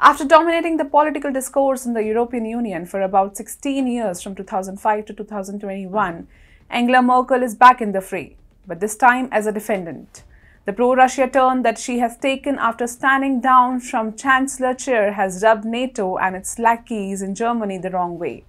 After dominating the political discourse in the European Union for about 16 years from 2005 to 2021, Angela Merkel is back in the fray, but this time as a defendant. The pro-Russia turn that she has taken after standing down from Chancellor chair has rubbed NATO and its lackeys in Germany the wrong way.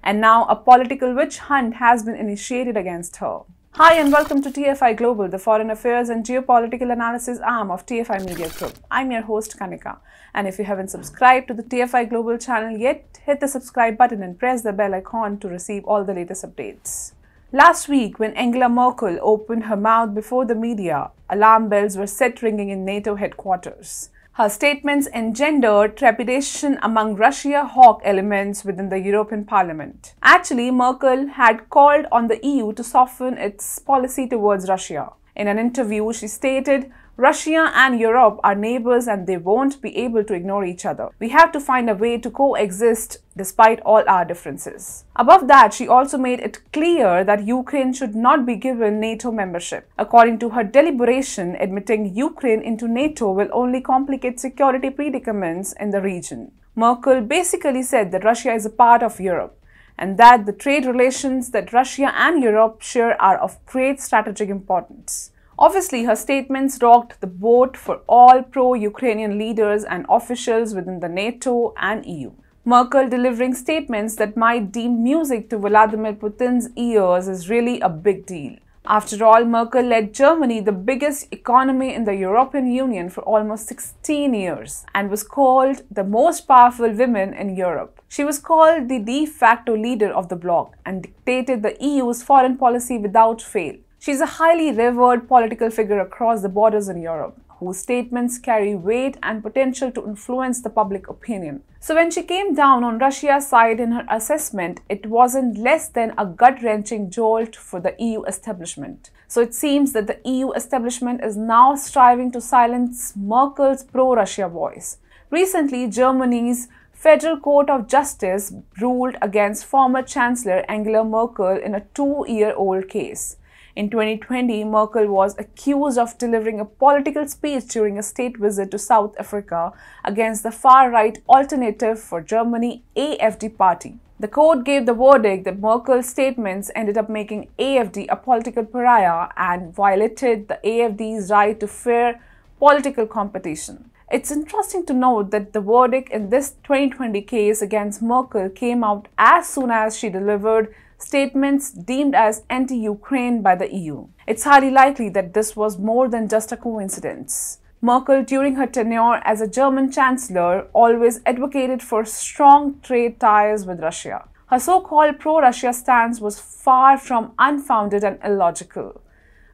And now a political witch hunt has been initiated against her. Hi and welcome to TFI Global, the foreign affairs and geopolitical analysis arm of TFI Media Group. I'm your host Kanika, and if you haven't subscribed to the TFI Global channel yet, hit the subscribe button and press the bell icon to receive all the latest updates. Last week, when Angela Merkel opened her mouth before the media, alarm bells were set ringing in NATO headquarters. Her statements engendered trepidation among Russia hawk elements within the European Parliament. Actually, Merkel had called on the EU to soften its policy towards Russia. In an interview, she stated, "Russia and Europe are neighbors and they won't be able to ignore each other. We have to find a way to coexist despite all our differences." Above that, she also made it clear that Ukraine should not be given NATO membership. According to her deliberation, admitting Ukraine into NATO will only complicate security predicaments in the region. Merkel basically said that Russia is a part of Europe, and that the trade relations that Russia and Europe share are of great strategic importance. Obviously, her statements rocked the boat for all pro-Ukrainian leaders and officials within the NATO and EU. Merkel delivering statements that might deem music to Vladimir Putin's ears is really a big deal. After all, Merkel led Germany, the biggest economy in the European Union, for almost 16 years and was called the most powerful woman in Europe. She was called the de facto leader of the bloc and dictated the EU's foreign policy without fail. She is a highly revered political figure across the borders in Europe, whose statements carry weight and potential to influence the public opinion. So when she came down on Russia's side in her assessment, it wasn't less than a gut-wrenching jolt for the EU establishment. So it seems that the EU establishment is now striving to silence Merkel's pro-Russia voice. Recently, Germany's Federal Court of Justice ruled against former Chancellor Angela Merkel in a 2-year-old case. In 2020, Merkel was accused of delivering a political speech during a state visit to South Africa against the far-right Alternative for Germany AfD party. The court gave the verdict that Merkel's statements ended up making AfD a political pariah and violated the AfD's right to fair political competition. It's interesting to note that the verdict in this 2020 case against Merkel came out as soon as she delivered statements deemed as anti-Ukraine by the EU. It's highly likely that this was more than just a coincidence. Merkel, during her tenure as a German chancellor, always advocated for strong trade ties with Russia. Her so-called pro-Russia stance was far from unfounded and illogical.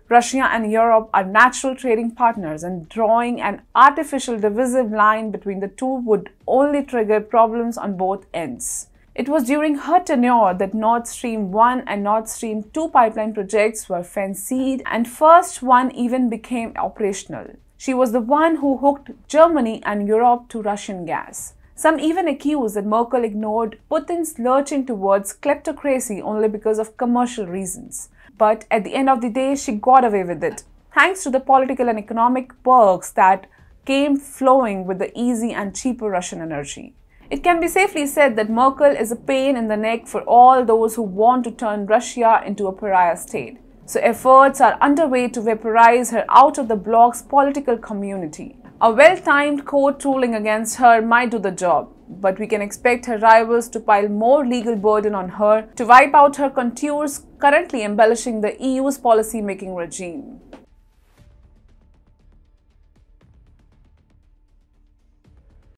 Russia and Europe are natural trading partners, and drawing an artificial divisive line between the two would only trigger problems on both ends. It was during her tenure that Nord Stream 1 and Nord Stream 2 pipeline projects were fancied, and first one even became operational. She was the one who hooked Germany and Europe to Russian gas. Some even accuse that Merkel ignored Putin's lurching towards kleptocracy only because of commercial reasons. But at the end of the day, she got away with it, thanks to the political and economic perks that came flowing with the easy and cheaper Russian energy. It can be safely said that Merkel is a pain in the neck for all those who want to turn Russia into a pariah state. So efforts are underway to vaporize her out of the bloc's political community. A well-timed court ruling against her might do the job, but we can expect her rivals to pile more legal burden on her to wipe out her contours, currently embellishing the EU's policy-making regime.